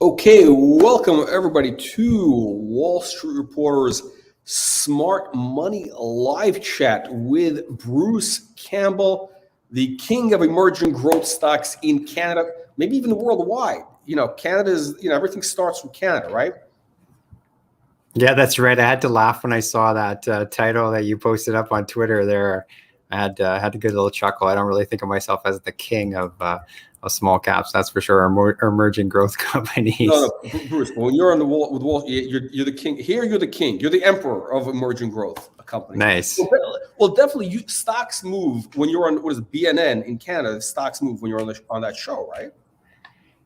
Okay, welcome everybody to Wall Street Reporter's Smart Money live chat with Bruce Campbell, the king of emerging growth stocks in Canada, maybe even worldwide. Canada's, everything starts from Canada, right? Yeah, that's right. I had to laugh when I saw that title that you posted up on Twitter there. I had a good little chuckle. I don't really think of myself as the king of small caps, that's for sure, or emerging growth companies. No, Bruce, when you're on the wall with Wall, you're the king. Here, you're the king. You're the emperor of emerging growth companies. Nice. Well, definitely, stocks move when you're on BNN in Canada. Stocks move when you're on that show, right?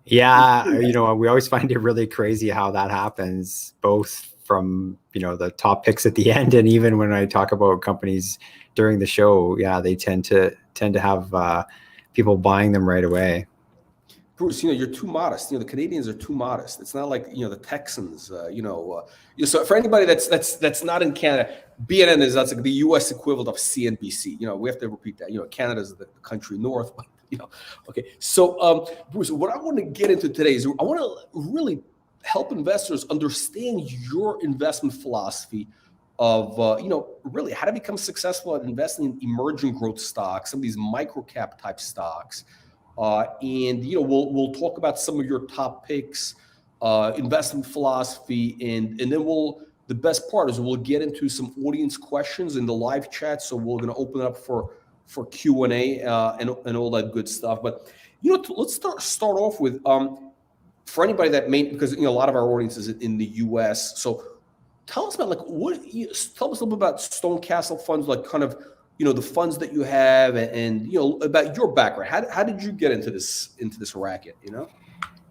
Yeah, we always find it really crazy how that happens, both from the top picks at the end, and even when I talk about companies during the show. Yeah, they tend to have people buying them right away. Bruce, you're too modest. The Canadians are too modest. It's not like the Texans. So for anybody that's not in Canada, BNN that's like the U.S. equivalent of CNBC. We have to repeat that. Canada's the country north. But, okay. So Bruce, what I want to get into today is I want to really help investors understand your investment philosophy of really how to become successful at investing in emerging growth stocks, some of these micro cap type stocks. And we'll talk about some of your top picks, investment philosophy, and then the best part is we'll get into some audience questions in the live chat. So we're going to open it up for Q&A and all that good stuff. But let's start off with for anybody that because a lot of our audience is in the U.S. So tell us about tell us a little bit about Stonecastle Funds, like kind of the funds that you have, and about your background. How did you get into this racket?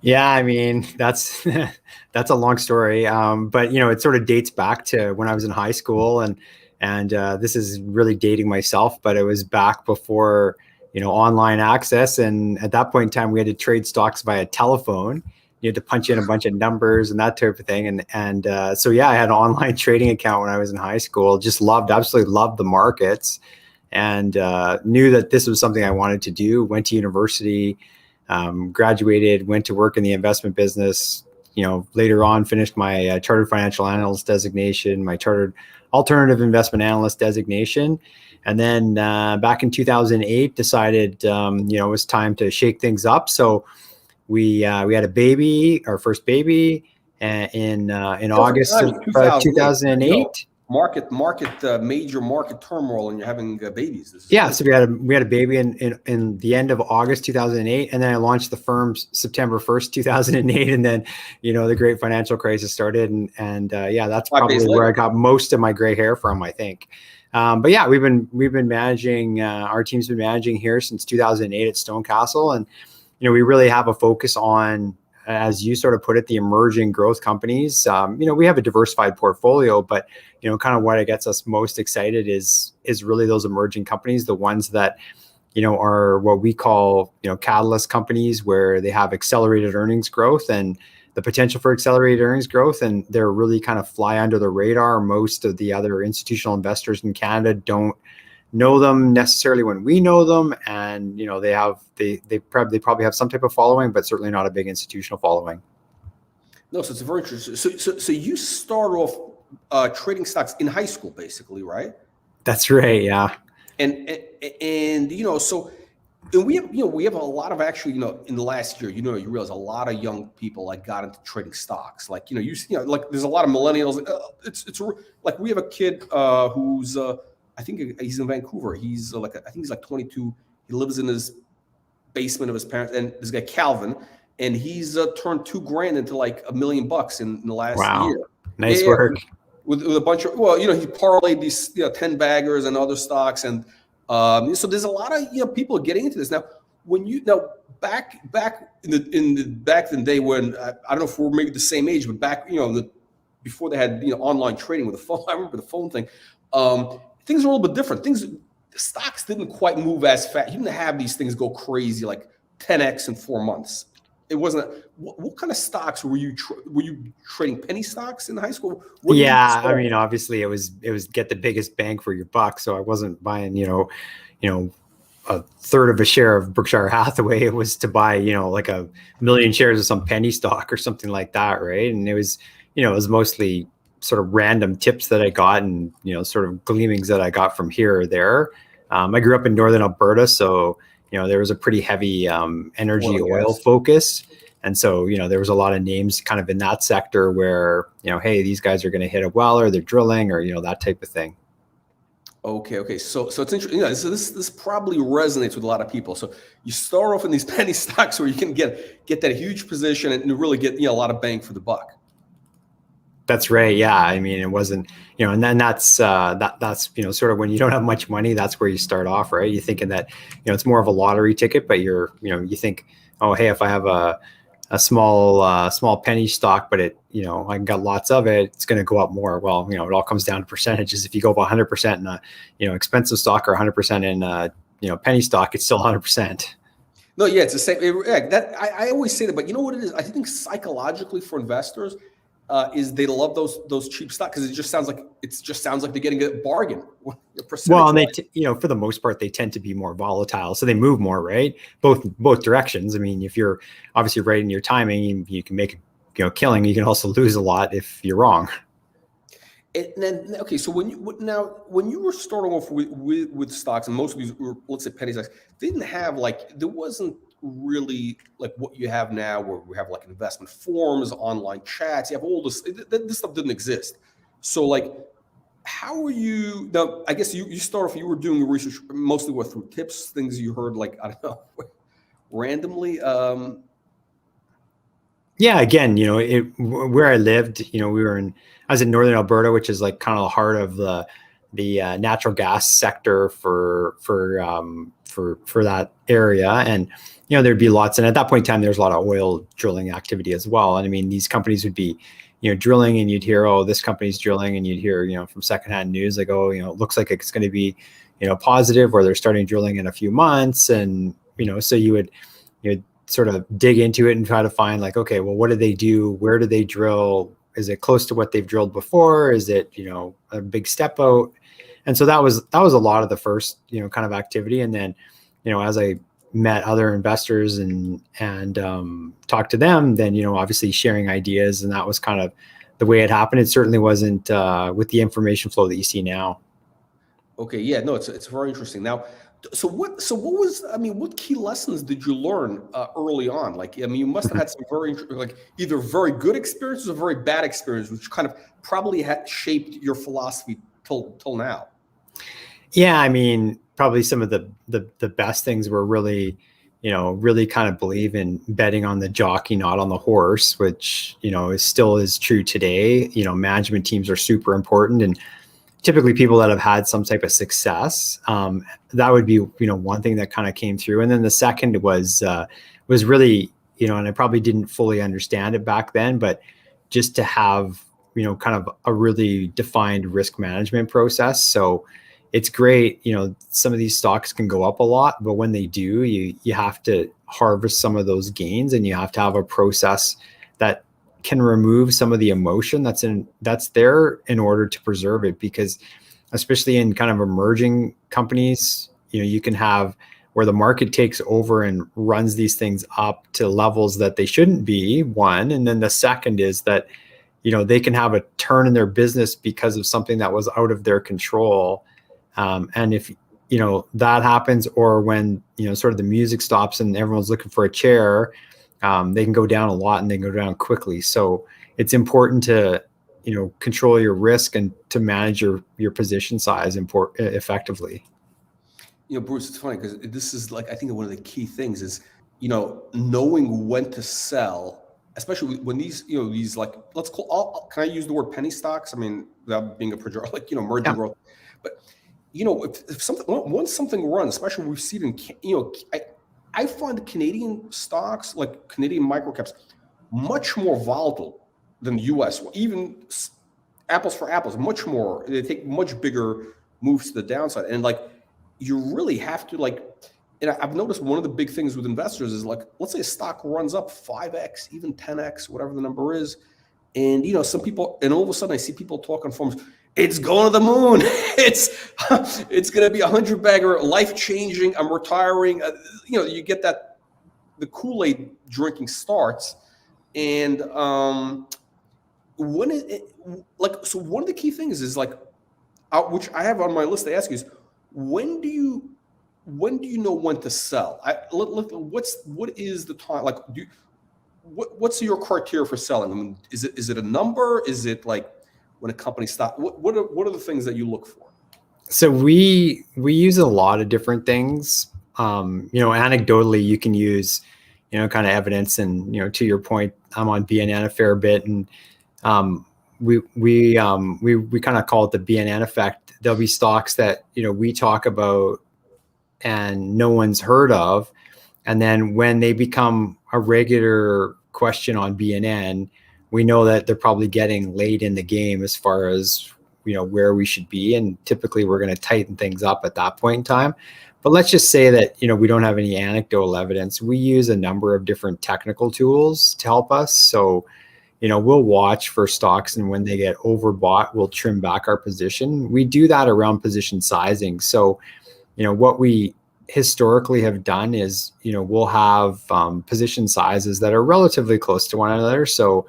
Yeah, I mean, that's a long story, but it sort of dates back to when I was in high school, and this is really dating myself, but it was back before online access, and at that point in time we had to trade stocks via telephone. You had to punch in a bunch of numbers and that type of thing, and so yeah, I had an online trading account when I was in high school. Just absolutely loved the markets, and knew that this was something I wanted to do. Went to university, graduated, went to work in the investment business. Later on finished my chartered financial analyst designation, my chartered alternative investment analyst designation. And then back in 2008, decided it was time to shake things up. So we had a baby, our first baby, in August of 2008. Major market turmoil, and you're having babies. So we had a baby in the end of August 2008, and then I launched the firm September 1st, 2008, and then the great financial crisis started, and that's probably where I got most of my gray hair from, I think. But yeah, we've been managing. Our team's been managing here since 2008 at Stonecastle, and we really have a focus on, as you sort of put it, the emerging growth companies. We have a diversified portfolio, but kind of what gets us most excited is really those emerging companies, the ones that are what we call catalyst companies, where they have accelerated earnings growth and the potential for accelerated earnings growth, and they're really kind of fly under the radar. Most of the other institutional investors in Canada don't know them necessarily when we know them, and they probably have some type of following, but certainly not a big institutional following. No, so it's very interesting. So you start off trading stocks in high school, basically, right? That's right. Yeah. And we have a lot of actually in the last year you realize a lot of young people got into trading stocks, like there's a lot of millennials. It's like we have a kid who's I think he's in Vancouver. He's I think he's like 22. He lives in his basement of his parents, and this guy Calvin, and he's turned $2,000 into like $1 million in the last year. Nice work. With a bunch of he parlayed these 10 baggers and other stocks, and so there's a lot of people getting into this now. When back in the day when I don't know if we're maybe the same age, but back before they had online trading with the phone. I remember the phone thing. Things are a little bit different. The stocks didn't quite move as fast. You didn't have these things go crazy like 10x in 4 months. It wasn't. What kind of stocks were you trading? Penny stocks in high school? I mean, obviously it was get the biggest bang for your buck. So I wasn't buying a third of a share of Berkshire Hathaway. It was to buy, like 1 million shares of some penny stock or something like that, right? And it was, it was mostly sort of random tips that I got and, sort of gleamings that I got from here or there. I grew up in Northern Alberta, so, there was a pretty heavy energy oil focus. And so, there was a lot of names kind of in that sector where, hey, these guys are going to hit a well, or they're drilling, or, that type of thing. Okay. So it's interesting. So this probably resonates with a lot of people. So you start off in these penny stocks where you can get that huge position and really get a lot of bang for the buck. That's right. Yeah. I mean, it wasn't, and then that's sort of when you don't have much money, that's where you start off, right? You're thinking that, it's more of a lottery ticket, but you think, oh, hey, if I have a small penny stock, but it, I got lots of it, it's going to go up more. Well, it all comes down to percentages. If you go up 100% in a, expensive stock, or 100% in a, penny stock, it's still 100%. No, yeah, it's the same. I always say that, but you know what it is? I think psychologically for investors, is they love those cheap stocks because it just sounds like they're getting a bargain. Well, and they for the most part they tend to be more volatile, so they move more, right? Both directions. I mean, if you're obviously right in your timing, you can make a killing. You can also lose a lot if you're wrong. And then okay, so when you were starting off with stocks, and most of these were, let's say, penny stocks, they didn't have there wasn't really like what you have now, where we have like investment forums, online chats. You have all this stuff didn't exist. So how are you now? I guess you start off, you were doing your research mostly through tips, things you heard, I don't know, randomly. Yeah, again, where I lived, I was in Northern Alberta, which is kind of the heart of the natural gas sector for that area. And, there'd be lots. And at that point in time, there's a lot of oil drilling activity as well. And I mean, these companies would be, drilling, and you'd hear, oh, this company's drilling, and you'd hear, from secondhand news, oh, it looks like it's going to be, positive, or they're starting drilling in a few months. And, so you would sort of dig into it and try to find okay, well, what do they do? Where do they drill? Is it close to what they've drilled before? Is it, a big step out? And so that was a lot of the first, kind of activity. And then, as I met other investors and talked to them, then, obviously sharing ideas, and that was kind of the way it happened. It certainly wasn't with the information flow that you see now. Okay. Yeah, no, it's very interesting. Now, so what was, what key lessons did you learn early on? You must have had some very, either very good experiences or very bad experiences, which kind of probably had shaped your philosophy till now. Yeah. Probably some of the best things were really, really kind of believe in betting on the jockey, not on the horse, which, still is true today. Management teams are super important, and typically people that have had some type of success, that would be, one thing that kind of came through. And then the second was really, and I probably didn't fully understand it back then, but just to have, kind of a really defined risk management process. So it's great, some of these stocks can go up a lot, but when they do, you have to harvest some of those gains, and you have to have a process that can remove some of the emotion that's there in order to preserve it. Because especially in kind of emerging companies, you can have where the market takes over and runs these things up to levels that they shouldn't be, one. And then the second is that, they can have a turn in their business because of something that was out of their control. And if, that happens, or when, sort of the music stops and everyone's looking for a chair, they can go down a lot, and they can go down quickly. So it's important to, control your risk and to manage your position size effectively. Bruce, it's funny because this is I think one of the key things is, knowing when to sell, especially when these, let's call, can I use the word penny stocks? Without being a pejorative, emerging growth. But, if something, once something runs, especially we've seen in, I find the Canadian stocks, like Canadian microcaps, much more volatile than the US. Even apples for apples, much more. They take much bigger moves to the downside. And you really have to and I've noticed one of the big things with investors is let's say a stock runs up 5x, even 10x, whatever the number is. And, some people, and all of a sudden I see people talk on forums, It's going to the moon. It's going to be 100-bagger, life-changing. I'm retiring. You get that the Kool-Aid drinking starts, and when it like so one of the key things is like, which I have on my list to ask you is, when do you know when to sell? What is the time? Like, what's your criteria for selling? I mean, is it a number? Is it like when a company stops? What are the things that you look for? So we use a lot of different things. Anecdotally, you can use, kind of evidence, and to your point, I'm on BNN a fair bit, and we kind of call it the BNN effect. There'll be stocks that we talk about and no one's heard of, and then when they become a regular question on BNN, we know that they're probably getting late in the game as far as where we should be, and typically we're going to tighten things up at that point in time. But let's just say that we don't have any anecdotal evidence. We use a number of different technical tools to help us. So we'll watch for stocks, and when they get overbought, we'll trim back our position. We do that around position sizing. So what we historically have done is we'll have position sizes that are relatively close to one another. So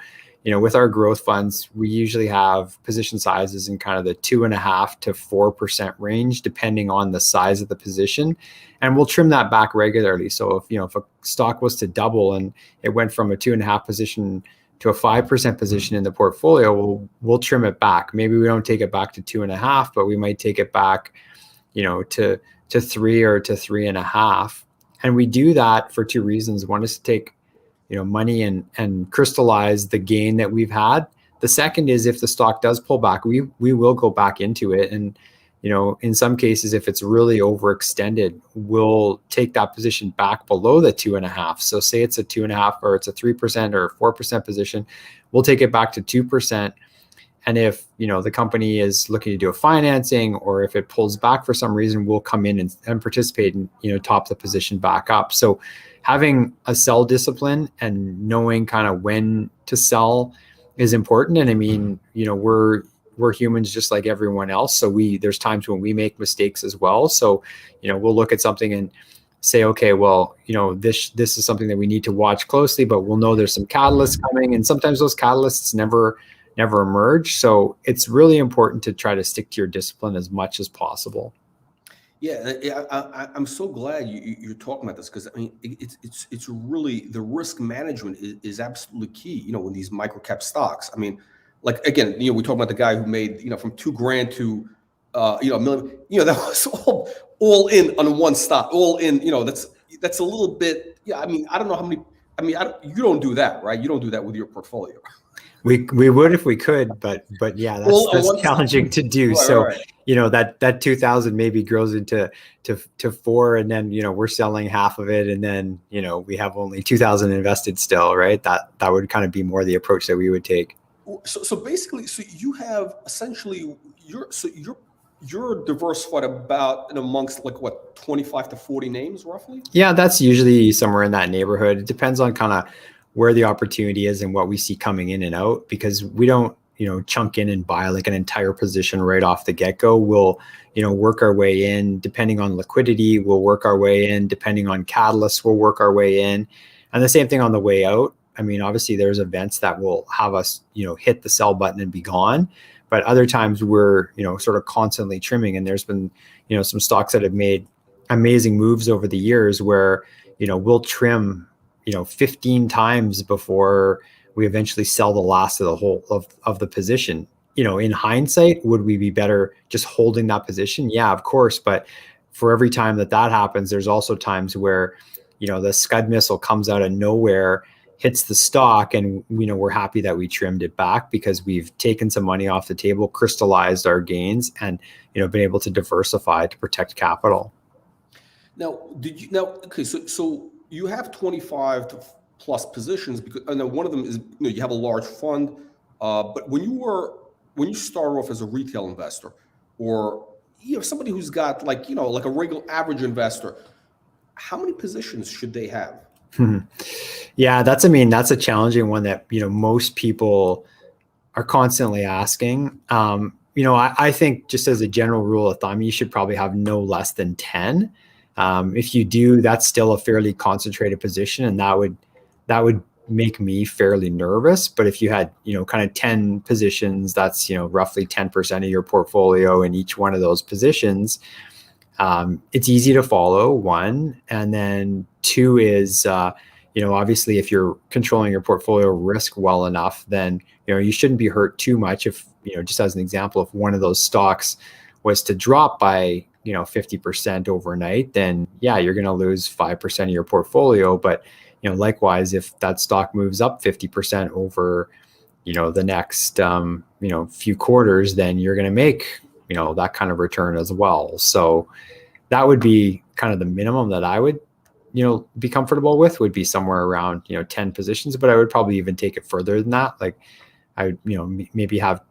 with our growth funds, we usually have position sizes in kind of the 2.5% to 4% range, depending on the size of the position. And we'll trim that back regularly. So if a stock was to double and it went from a 2.5 position to a 5% position in the portfolio, we'll trim it back. Maybe we don't take it back to 2.5, but we might take it back, to 3 or to 3.5. And we do that for two reasons. One is to take money and crystallize the gain that we've had. The second is, if the stock does pull back, we will go back into it. And, in some cases, if it's really overextended, we'll take that position back below the 2.5. So say it's a 2.5 or it's a 3% or 4% position, we'll take it back to 2%. And if, the company is looking to do a financing, or if it pulls back for some reason, we'll come in and participate and, top the position back up. So having a sell discipline and knowing kind of when to sell is important. And I mean, we're humans just like everyone else. So there's times when we make mistakes as well. So, we'll look at something and say, okay, well, this is something that we need to watch closely, but we'll know there's some catalysts coming. And sometimes those catalysts never emerge. So it's really important to try to stick to your discipline as much as possible. Yeah, I'm so glad you're talking about this, because I mean, it's really, the risk management is absolutely key. When these microcap stocks, I mean, like, again, we talk about the guy who made from $2,000 to $1 million. That was all in on one stock, all in. That's a little bit. Yeah, I mean, I don't know how many. I mean, you don't do that, right? You don't do that with your portfolio. We would if we could, but yeah, that's challenging to do. Right, so right. That 2,000 maybe grows into 4, and then we're selling half of it, and then we have only 2,000 invested still, right? That would kind of be more the approach that we would take. So basically, you have essentially you're diversified about amongst like what, 25 to 40 names roughly? Yeah, that's usually somewhere in that neighborhood. It depends on kind of where the opportunity is and what we see coming in and out, because we don't, chunk in and buy like an entire position right off the get-go. We'll, work our way in depending on liquidity. We'll work our way in depending on catalysts. We'll work our way in, and the same thing on the way out. I mean, obviously there's events that will have us, hit the sell button and be gone. But other times we're, sort of constantly trimming, and there's been, some stocks that have made amazing moves over the years where, we'll trim 15 times before we eventually sell the last of the whole of the position. In hindsight, would we be better just holding that position? Yeah, of course. But for every time that happens, there's also times where, the Scud missile comes out of nowhere, hits the stock, and we're happy that we trimmed it back because we've taken some money off the table, crystallized our gains, and been able to diversify to protect capital. Now, okay, so you have 25 to plus positions, because I know one of them is you have a large fund, but when you start off as a retail investor, or somebody who's got like a regular average investor, how many positions should they have? Yeah, that's a challenging one that most people are constantly asking. I think just as a general rule of thumb, you should probably have no less than 10. If you do, that's still a fairly concentrated position, and that would make me fairly nervous. But if you had, kind of 10 positions, that's, roughly 10% of your portfolio in each one of those positions. It's easy to follow, one. And then two is, obviously if you're controlling your portfolio risk well enough, then, you shouldn't be hurt too much. If, just as an example, if one of those stocks was to drop by, 50% overnight, then yeah, you're going to lose 5% of your portfolio. But, likewise, if that stock moves up 50% over, the next, few quarters, then you're going to make, that kind of return as well. So that would be kind of the minimum that I would, be comfortable with, would be somewhere around, 10 positions, but I would probably even take it further than that. Like I would, maybe have,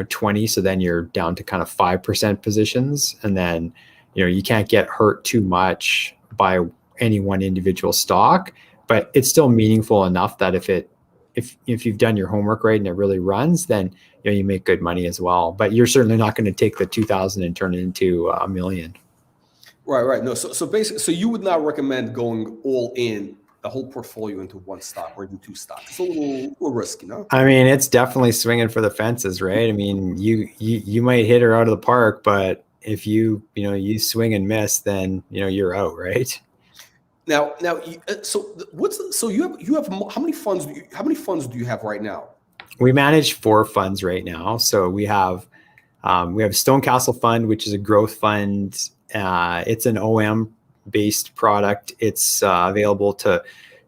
20. So then you're down to kind of 5% positions. And then, you can't get hurt too much by any one individual stock, but it's still meaningful enough that if you've done your homework right and it really runs, then, you make good money as well. But you're certainly not going to take the 2,000 and turn it into $1 million. Right. No, so basically, so you would not recommend going all in the whole portfolio into one stock or even two stocks. It's a little risky, no? I mean, it's definitely swinging for the fences, right? I mean, you might hit her out of the park, but if you swing and miss, then you're out, right? Now, so you have how many funds do you have right now? We manage 4 funds right now. So we have Stonecastle Fund, which is a growth fund. It's an OM based product. It's available to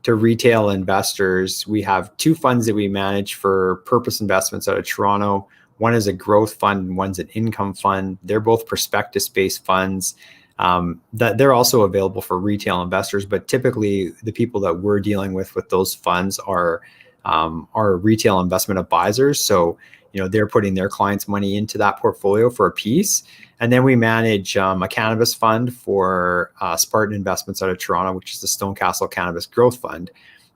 retail investors. We have 2 funds that we manage for purpose investments out of Toronto. One is a growth fund, and one's an income fund. They're both prospectus based funds. That they're also available for retail investors, but typically the people that we're dealing with those funds are retail investment advisors. So, they're putting their clients' money into that portfolio for a piece. And then we manage a cannabis fund for Spartan Investments out of Toronto, which is the Stonecastle Cannabis Growth Fund.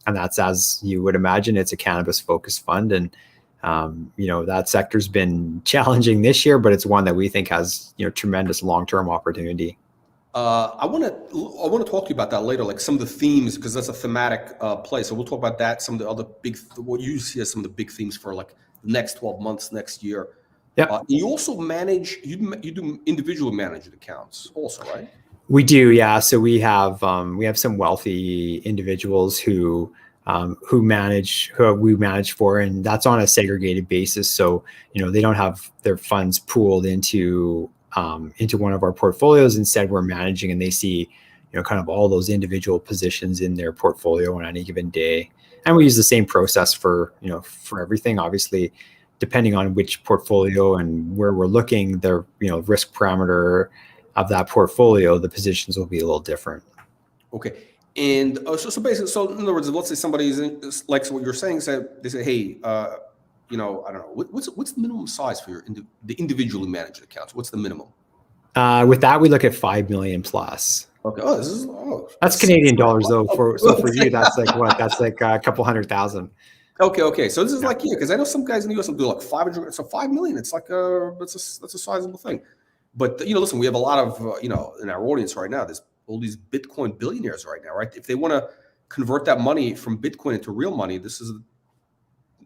And that's, as you would imagine, it's a cannabis focused fund. And, that sector's been challenging this year, but it's one that we think has, tremendous long-term opportunity. I want to talk to you about that later, like some of the themes, because that's a thematic play. So we'll talk about that. Some of the other what you see as some of the big themes for like the next 12 months, next year. Yeah. You also manage. You do individually managed accounts, also, right? We do, yeah. So we have some wealthy individuals who we manage for, and that's on a segregated basis. So they don't have their funds pooled into one of our portfolios. Instead, we're managing, and they see, kind of all those individual positions in their portfolio on any given day. And we use the same process for everything. Obviously, depending on which portfolio and where we're looking, the risk parameter of that portfolio, the positions will be a little different. Okay. And so basically, so in other words, let's say somebody's likes what you're saying. So they say, hey, I don't know, what's the minimum size for the individually managed accounts? What's the minimum? With that, we look at 5 million plus. Okay. That's Canadian dollars though. For you, that's like what? That's like a couple 100,000. Okay. So this is like, because I know some guys in the US will do like 500. So 5 million. It's like that's a sizable thing. But listen, we have a lot of in our audience right now. There's all these Bitcoin billionaires right now, right? If they want to convert that money from Bitcoin into real money,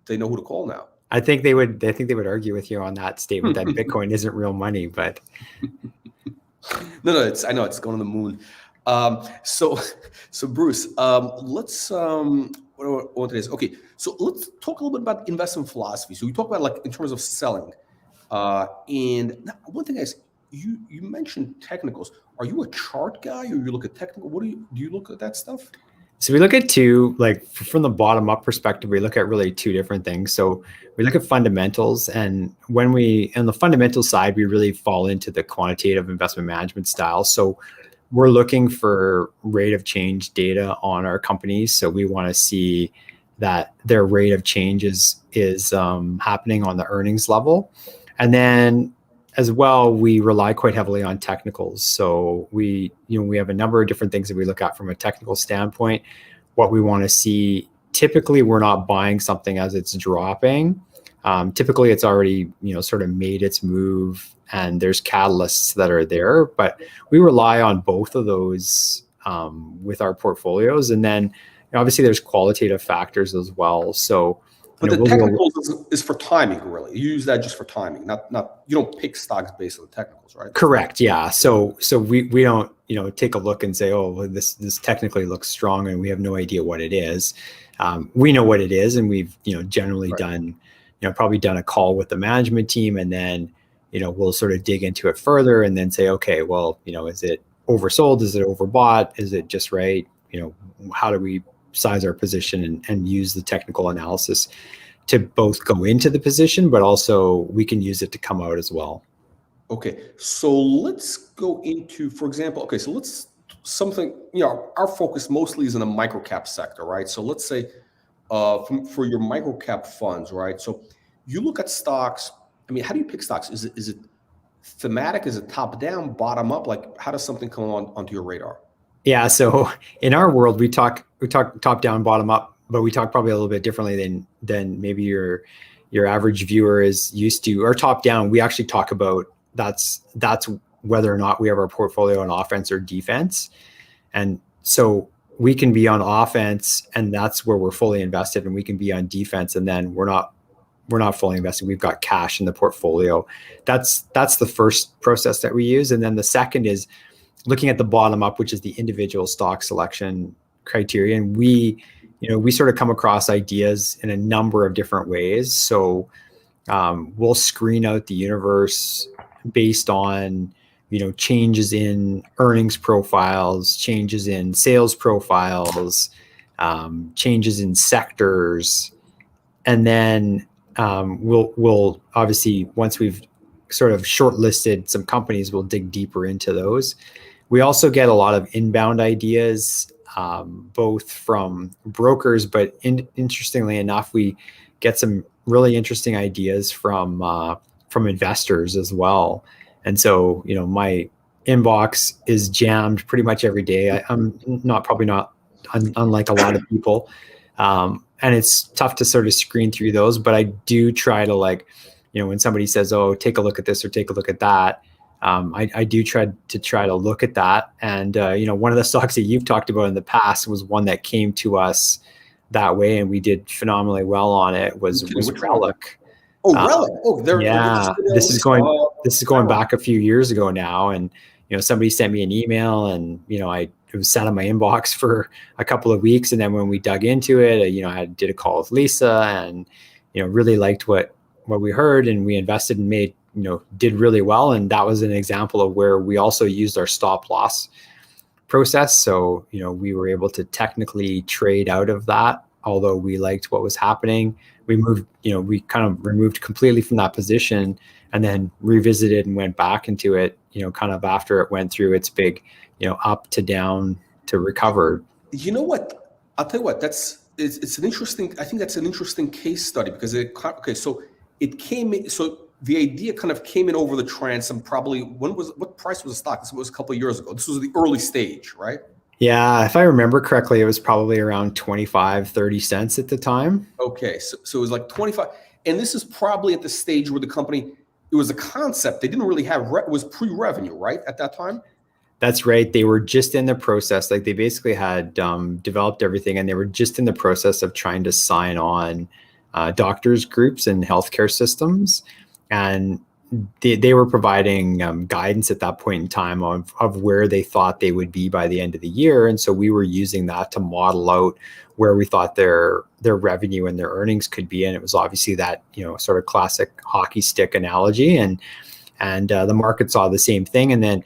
they know who to call now. I think they would argue with you on that statement that Bitcoin isn't real money, but no, I know it's going on the moon. So Bruce, let's what I want today is, okay. So let's talk a little bit about investment philosophy. So we talk about like in terms of selling, and one thing is you mentioned technicals. Are you a chart guy, or you look at technical? Do you look at that stuff? So we look at two, like from the bottom up perspective, we look at really 2 different things. So we look at fundamentals, and on the fundamental side, we really fall into the quantitative investment management style. So we're looking for rate of change data on our companies. So we want to see that their rate of change is happening on the earnings level. And then as well, we rely quite heavily on technicals. So we have a number of different things that we look at from a technical standpoint. What we want to see, typically we're not buying something as it's dropping. Typically it's already, sort of made its move and there's catalysts that are there, but we rely on both of those with our portfolios. And then obviously there's qualitative factors as well. So, but the technicals is for timing, really. You use that just for timing, not you don't pick stocks based on the technicals, right? Correct. Yeah. So we don't, take a look and say, oh, well, this technically looks strong and we have no idea what it is. We know what it is, and we've, generally done, probably done a call with the management team, and then, we'll sort of dig into it further and then say, okay, well, is it oversold? Is it overbought? Is it just right? How do we size our position and use the technical analysis to both go into the position, but also we can use it to come out as well. Okay, so let's go into, for example, okay, so let's something, our focus mostly is in the microcap sector, right? So let's say for your microcap funds, right? So you look at stocks. I mean, how do you pick stocks? Is it thematic? Is it top down, bottom up? Like, how does something come onto your radar? Yeah. So in our world, we talk top down, bottom up, but we talk probably a little bit differently than maybe your average viewer is used to. Our top down, we actually talk about that's whether or not we have our portfolio on offense or defense. And so we can be on offense and that's where we're fully invested, and we can be on defense and then we're not fully invested. We've got cash in the portfolio. That's the first process that we use. And then the second is looking at the bottom up, which is the individual stock selection criteria. And we sort of come across ideas in a number of different ways. So we'll screen out the universe based on, changes in earnings profiles, changes in sales profiles, changes in sectors. And then we'll obviously, once we've sort of shortlisted some companies, we'll dig deeper into those. We also get a lot of inbound ideas, both from brokers, but interestingly enough, we get some really interesting ideas from investors as well. And so, my inbox is jammed pretty much every day. I'm probably not unlike a lot of people. And it's tough to sort of screen through those, but I do try to, like, when somebody says, oh, take a look at this or take a look at that, I do try to look at that. And, one of the stocks that you've talked about in the past was one that came to us that way, and we did phenomenally well on it, was Relic. Oh, Relic. This is going back a few years ago now. And, somebody sent me an email and, it was sat in my inbox for a couple of weeks. And then when we dug into it, I did a call with Lisa and, really liked what we heard, and we invested and made, did really well. And that was an example of where we also used our stop loss process. So, we were able to technically trade out of that, although we liked what was happening. We moved, we kind of removed completely from that position and then revisited and went back into it, kind of after it went through its big, up to down to recover. You know what? I'll tell you what, it's an interesting, I think that's an interesting case study because so the idea kind of came in over the transom probably, what price was the stock? This was a couple of years ago. This was the early stage, right? Yeah, if I remember correctly, it was probably around 25, 30 cents at the time. Okay, so it was like 25. And this is probably at the stage where the company, it was a concept. They didn't really have, it was pre-revenue, right, at that time? That's right. They were just in the process. Like, they basically had developed everything, and they were just in the process of trying to sign on doctors groups and healthcare systems. And they were providing guidance at that point in time of where they thought they would be by the end of the year. And so we were using that to model out where we thought their revenue and their earnings could be. And it was obviously that, sort of classic hockey stick analogy. And the market saw the same thing. And then,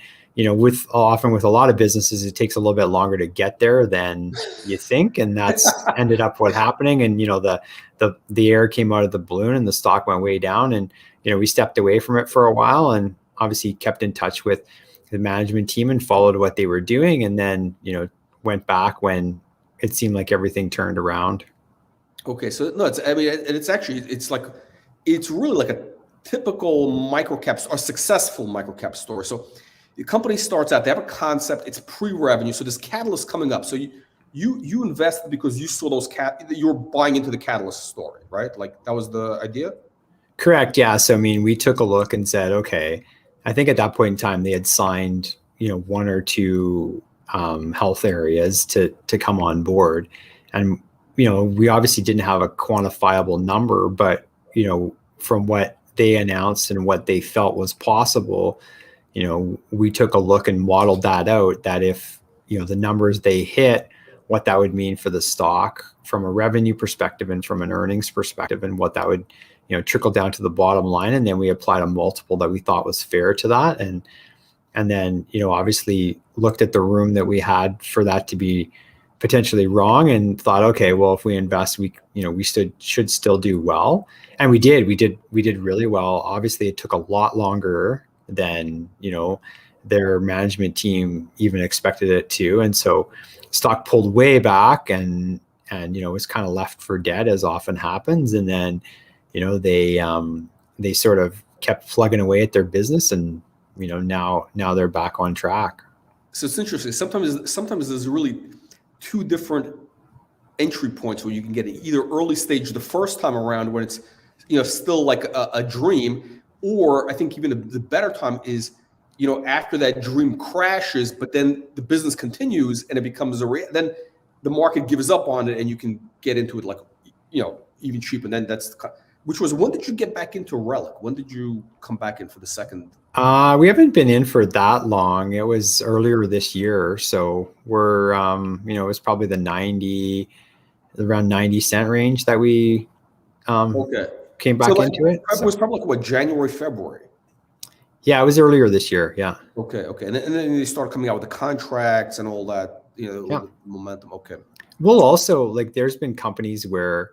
often with a lot of businesses, it takes a little bit longer to get there than you think. And that's ended up what happening. And, the air came out of the balloon and the stock went way down. And, we stepped away from it for a while and obviously kept in touch with the management team and followed what they were doing. And then, went back when it seemed like everything turned around. Okay. So no, it's really like a typical microcap or successful microcap story. So the company starts out, they have a concept, it's pre-revenue. So this catalyst coming up. So you invested because you saw those you were buying into the catalyst story, right? Like, that was the idea? Correct. Yeah. So, I mean, we took a look and said, okay, I think at that point in time, they had signed, one or two health areas to come on board. And, we obviously didn't have a quantifiable number, but, from what they announced and what they felt was possible, we took a look and modeled that out, that if, the numbers they hit, what that would mean for the stock from a revenue perspective and from an earnings perspective, and what that would, trickle down to the bottom line. And then we applied a multiple that we thought was fair to that. And then, obviously looked at the room that we had for that to be potentially wrong, and thought, okay, well, if we invest, we should still do well. And we did really well. Obviously it took a lot longer than, their management team even expected it to. And so stock pulled way back and was kind of left for dead, as often happens. And then, they sort of kept plugging away at their business, and, now they're back on track. So it's interesting. Sometimes there's really two different entry points where you can get it, either early stage the first time around when it's, still like a dream, or I think even the better time is, after that dream crashes, but then the business continues and it becomes then the market gives up on it and you can get into it like, even cheap. And then when did you get back into Relic? When did you come back in for the second? We haven't been in for that long. It was earlier this year. So we're, it was probably around 90 cent range that we came back into it. It was probably like what, January, February? Yeah, it was earlier this year. Yeah. Okay. And then they started coming out with the contracts and all that, the momentum. Okay. We'll also, there's been companies where,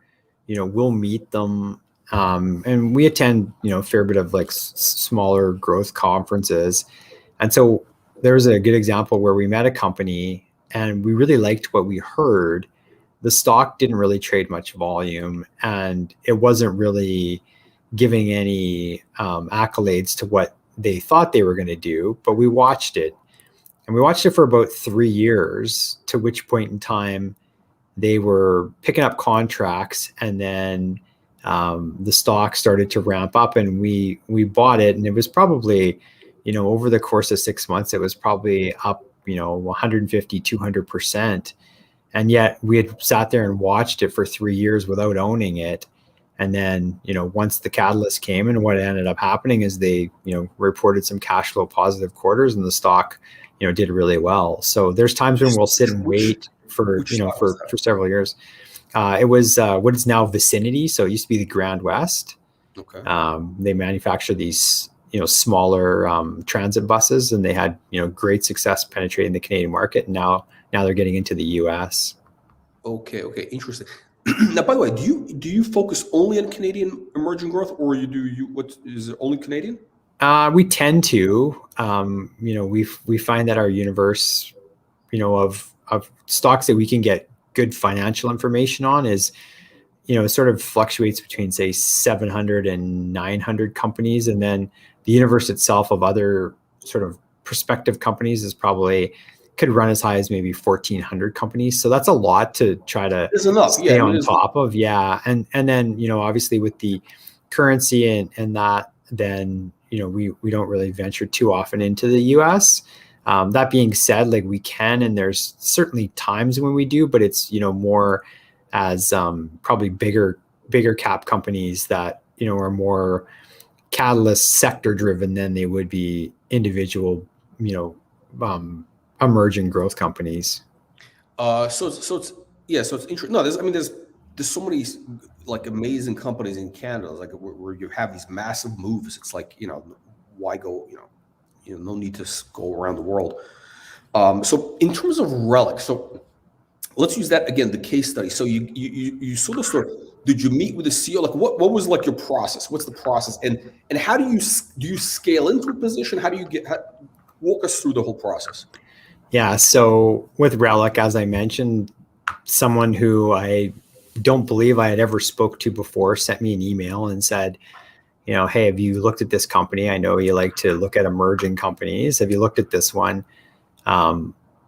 we'll meet them, and we attend, a fair bit of smaller growth conferences. And so there's a good example where we met a company and we really liked what we heard. The stock didn't really trade much volume, and it wasn't really giving any accolades to what they thought they were going to do, but we watched it, and we watched it for about 3 years, to which point in time they were picking up contracts, and then the stock started to ramp up, and we bought it, and it was probably, over the course of 6 months, it was probably up, 150, 200%. And yet we had sat there and watched it for 3 years without owning it. And then, once the catalyst came, and what ended up happening is they, reported some cash flow positive quarters, and the stock, did really well. So there's times when we'll sit and wait for several years. It was what is now Vicinity. So it used to be the Grand West. Okay. They manufacture these, smaller transit buses, and they had, great success penetrating the Canadian market. And now they're getting into the US. Okay. Interesting. Now, by the way, do you focus only on Canadian emerging growth, or what is it, only Canadian? We tend to, we find that our universe, of stocks that we can get good financial information on is, sort of fluctuates between, say, 700 and 900 companies. And then the universe itself of other sort of prospective companies could run as high as maybe 1,400 companies. So that's a lot to try to stay on top of. Yeah. And then, obviously with the currency and that, then, we don't really venture too often into the US. That being said, we can, and there's certainly times when we do, but it's, more as probably bigger cap companies that, are more catalyst sector driven than they would be individual, emerging growth companies. So it's interesting. No, there's so many amazing companies in Canada, where you have these massive moves. It's why go, no need to go around the world. So in terms of Relic, so let's use that again, the case study. So you sort of did you meet with the CEO? What was your process? What's the process? And how do you scale into a position? How do you walk us through the whole process? Yeah. So with Relic, as I mentioned, someone who I don't believe I had ever spoke to before sent me an email and said, hey, have you looked at this company? I know you like to look at emerging companies. Have you looked at this one?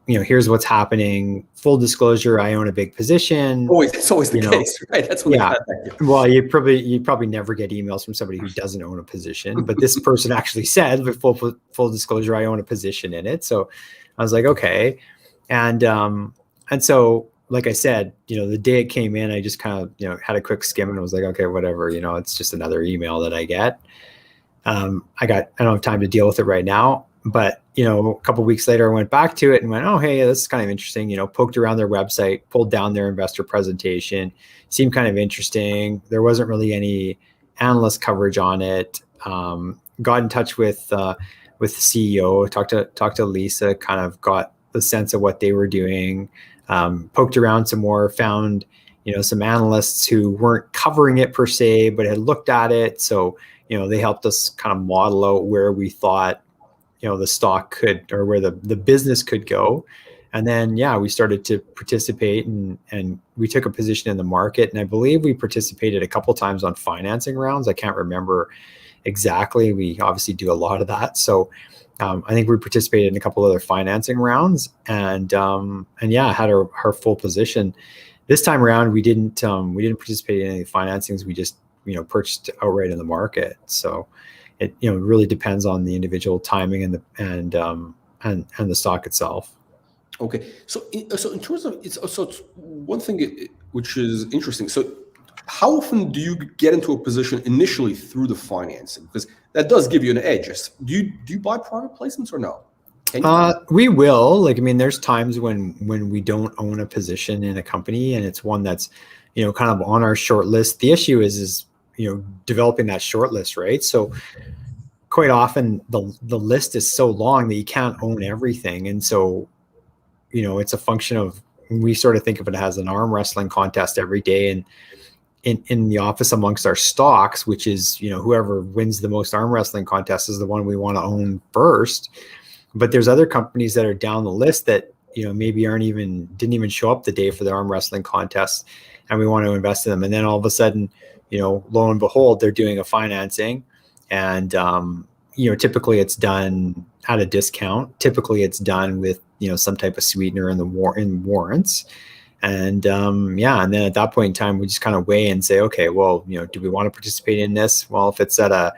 here's what's happening. Full disclosure, I own a big position. It's always the case, right? That's when they contact you. Well, you probably never get emails from somebody who doesn't own a position, but this person actually said, with full disclosure, I own a position in it. So I was like, okay. And so, like I said, the day it came in, I just kind of, had a quick skim and was like, okay, whatever, it's just another email that I get. I don't have time to deal with it right now, but a couple of weeks later, I went back to it and went, oh, hey, this is kind of interesting. Poked around their website, pulled down their investor presentation, seemed kind of interesting. There wasn't really any analyst coverage on it. Got in touch with the CEO, talked to Lisa, kind of got the sense of what they were doing. Poked around some more, found some analysts who weren't covering it per se, but had looked at it. So they helped us kind of model out where we thought the stock could, or where the business could go. And then, we started to participate and we took a position in the market. And I believe we participated a couple times on financing rounds. I can't remember exactly. We obviously do a lot of that. So I think we participated in a couple other financing rounds and had our full position. This time around, we didn't participate in any financings. We just, purchased outright in the market. So it, really depends on the individual timing and the stock itself. Okay. So in terms of, it's one thing which is interesting. So how often do you get into a position initially through the financing? Because that does give you an edge. Do you buy private placements or no? We will. There's times when we don't own a position in a company and it's one that's, kind of on our short list. The issue is developing that short list, right? So quite often the list is so long that you can't own everything. And so, it's a function of, we sort of think of it as an arm wrestling contest every day. And in the office amongst our stocks, which is, whoever wins the most arm wrestling contests is the one we want to own first. But there's other companies that are down the list that, maybe didn't even show up the day for the arm wrestling contest, and we want to invest in them. And then all of a sudden, lo and behold, they're doing a financing, and typically it's done at a discount. Typically it's done with some type of sweetener in warrants. And and then at that point in time, we just kind of weigh and say, okay, well, do we want to participate in this? Well, if it's at a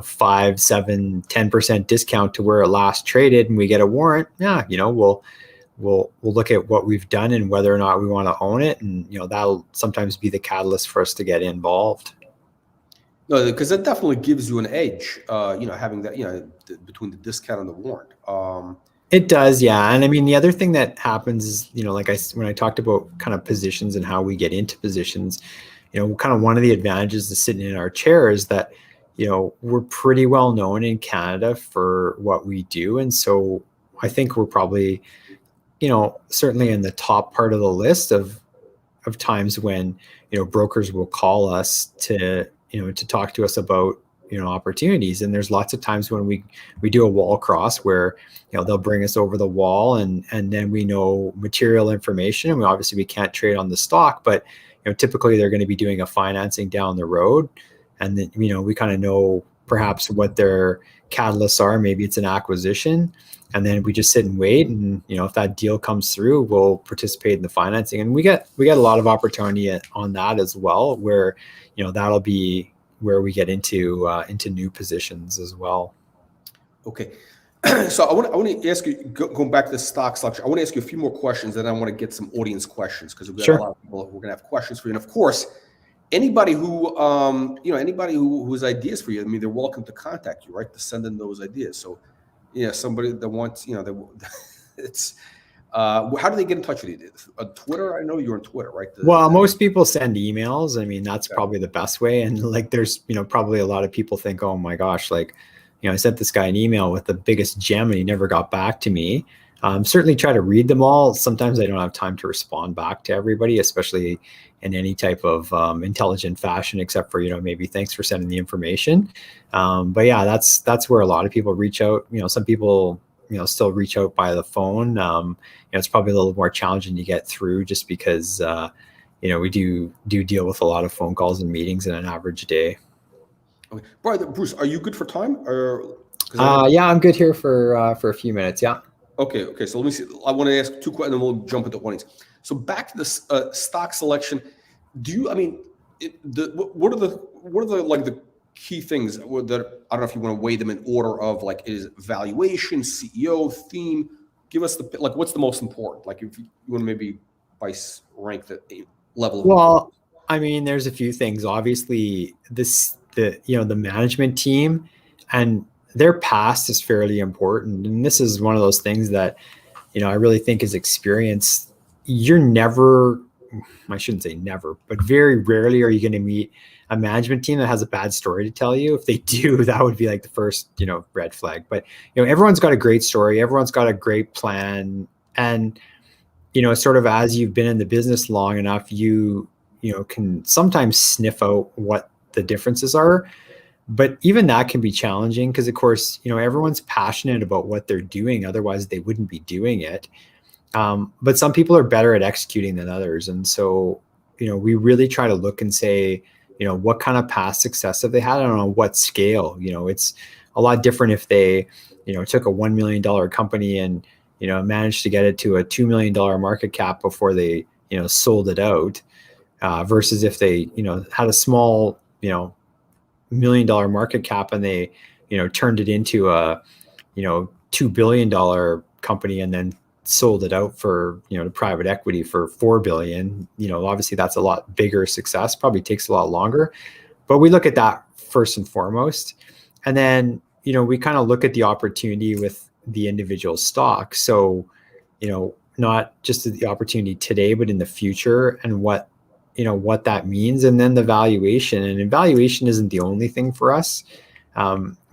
5, 7, 10% discount to where it last traded and we get a warrant, we'll look at what we've done and whether or not we want to own it. And, that'll sometimes be the catalyst for us to get involved. No, because that definitely gives you an edge, having that, between the discount and the warrant. It does, yeah. And the other thing that happens is, when I talked about kind of positions and how we get into positions, kind of one of the advantages of sitting in our chair is that, we're pretty well known in Canada for what we do. And so I think we're probably, certainly in the top part of the list of times when, brokers will call us to talk to us about, opportunities. And there's lots of times when we do a wall cross where, they'll bring us over the wall and then we know material information. And obviously we can't trade on the stock, but, typically they're going to be doing a financing down the road. And then, we kind of know perhaps what their catalysts are. Maybe it's an acquisition. And then we just sit and wait. And, if that deal comes through, we'll participate in the financing. And we get a lot of opportunity on that as well, where, that'll be where we get into new positions as well. Okay. So I want to ask you, going back to the stock selection, I want to ask you a few more questions, and I want to get some audience questions, because we've got a lot of people who are going to have questions for you. And of course, anybody who has ideas for you, they're welcome to contact you, right? To send in those ideas. So, somebody that wants, it's how do they get in touch with you? Twitter? I know you're on Twitter, right? Most people send emails. That's probably the best way. And there's, probably a lot of people think, oh my gosh, I sent this guy an email with the biggest gem and he never got back to me. Certainly try to read them all. Sometimes I don't have time to respond back to everybody, especially in any type of intelligent fashion, except for, maybe thanks for sending the information. But yeah, that's where a lot of people reach out. Some people, still reach out by the phone. It's probably a little more challenging to get through just because, we do deal with a lot of phone calls and meetings in an average day. Okay. Bruce, are you good for time? Or yeah, I'm good here for a few minutes. Yeah. Okay. So let me see. I want to ask two questions, and then we'll jump into audience. So back to this stock selection. What are the like the key things that I don't know if you want to weigh them in order of like is valuation, CEO, theme. Give us what's the most important? Like if you want to maybe rank the level of Well, I mean, there's a few things. Obviously, the management team and their past is fairly important. And this is one of those things that, I really think is experience. You're never, I shouldn't say never, but very rarely are you going to meet a management team that has a bad story to tell you. If they do, that would be like the first, red flag. But, everyone's got a great story. Everyone's got a great plan. And, sort of as you've been in the business long enough, you can sometimes sniff out what the differences are. But even that can be challenging because, of course, everyone's passionate about what they're doing. Otherwise, they wouldn't be doing it. But some people are better at executing than others. And so, we really try to look and say, what kind of past success have they had? I don't know what scale. It's a lot different if they, took a $1 million company and, managed to get it to a $2 million market cap before they, sold it out, versus if they, had a small, $1 million market cap and they, turned it into a, $2 billion company and then sold it out for, to private equity for $4 billion. Obviously that's a lot bigger success, probably takes a lot longer, but we look at that first and foremost. And then, we kind of look at the opportunity with the individual stock. So, not just the opportunity today, but in the future and what that means. And then the valuation, and valuation isn't the only thing for us,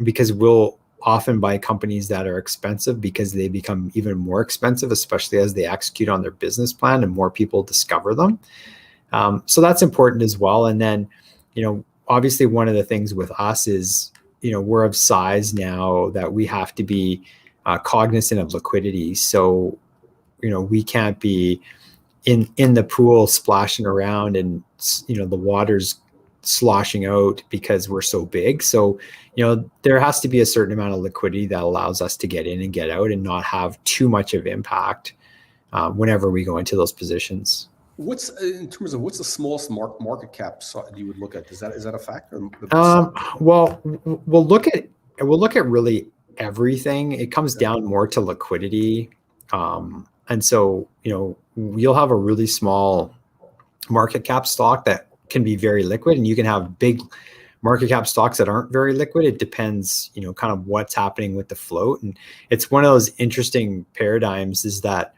because we'll often buy companies that are expensive because they become even more expensive, especially as they execute on their business plan and more people discover them. So that's important as well. And then, obviously one of the things with us is, we're of size now that we have to be cognizant of liquidity. So, we can't be in the pool splashing around and, the water's sloshing out because we're so big. So, there has to be a certain amount of liquidity that allows us to get in and get out and not have too much of impact whenever we go into those positions. What's the smallest market cap you would look at? Is that a factor? Well, we'll look at really everything. It comes down more to liquidity. And so, you'll have a really small market cap stock that can be very liquid, and you can have big market cap stocks that aren't very liquid. It depends, kind of what's happening with the float. And it's one of those interesting paradigms is that,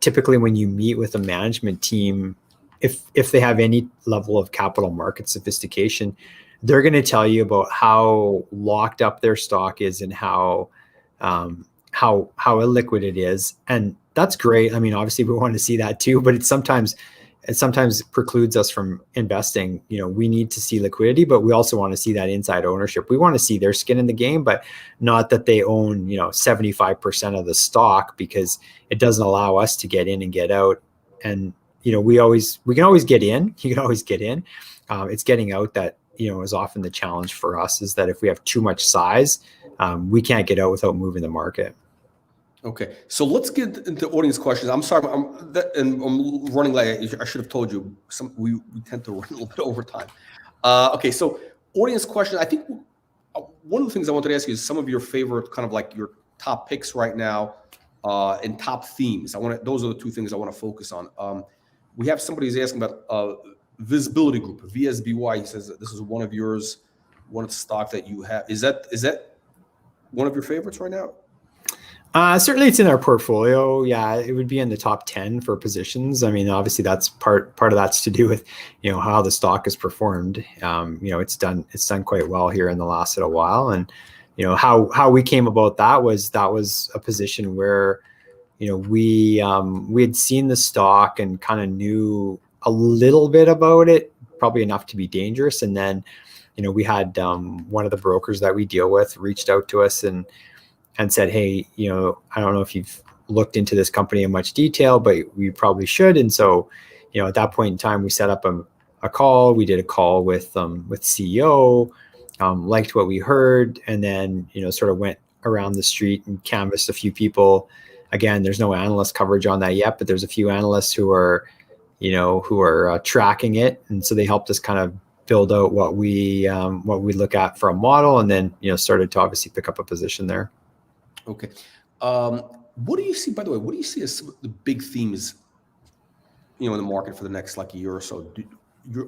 typically when you meet with a management team, if they have any level of capital market sophistication, they're going to tell you about how locked up their stock is and how illiquid it is. And that's great. I mean, obviously we want to see that too, but it sometimes precludes us from investing. We need to see liquidity, but we also want to see that inside ownership. We want to see their skin in the game, but not that they own, 75% of the stock, because it doesn't allow us to get in and get out. And, we can always get in. You can always get in. It's getting out that, is often the challenge for us, is that if we have too much size, we can't get out without moving the market. Okay, so let's get into audience questions. I'm sorry, I'm running late. I should have told you. We tend to run a little bit over time. Okay, so audience questions. I think one of the things I wanted to ask you is some of your favorite kind of like your top picks right now, and top themes. Those are the two things I want to focus on. We have somebody who's asking about Visibility Group, VSBY. He says that this is one of yours, one of the stock that you have. Is that one of your favorites right now? Certainly it's in our portfolio. Yeah, it would be in the top 10 for positions. I mean, obviously that's part of that's to do with, how the stock has performed. It's done quite well here in the last little while. And, how we came about that was a position where, we had seen the stock and kind of knew a little bit about it, probably enough to be dangerous. And then, we had one of the brokers that we deal with reached out to us and said, hey, I don't know if you've looked into this company in much detail, but we probably should. And so, at that point in time, we set up a call. We did a call with CEO, liked what we heard, and then, sort of went around the street and canvassed a few people again, there's no analyst coverage on that yet, but there's a few analysts who are, tracking it. And so they helped us kind of build out what we look at for a model, and then, started to obviously pick up a position there. Okay. What do you see, by the way, what do you see as the big themes, in the market for the next like a year or so?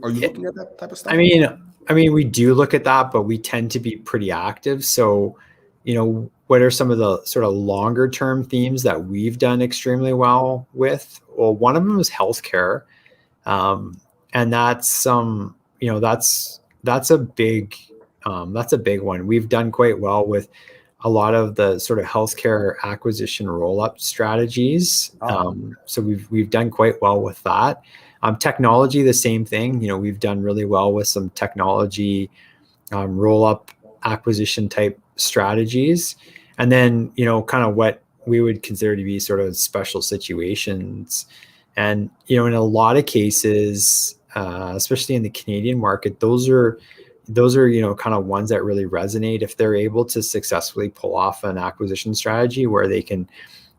Are you looking at that type of stuff? I mean, we do look at that, but we tend to be pretty active. So, what are some of the sort of longer term themes that we've done extremely well with? Well, one of them is healthcare. And that's that's a big one. We've done quite well with a lot of the sort of healthcare acquisition roll-up strategies. So we've done quite well with that. Technology, the same thing. We've done really well with some technology roll-up acquisition type strategies. And then, kind of what we would consider to be sort of special situations. And, in a lot of cases, especially in the Canadian market, those are, kind of ones that really resonate if they're able to successfully pull off an acquisition strategy where they can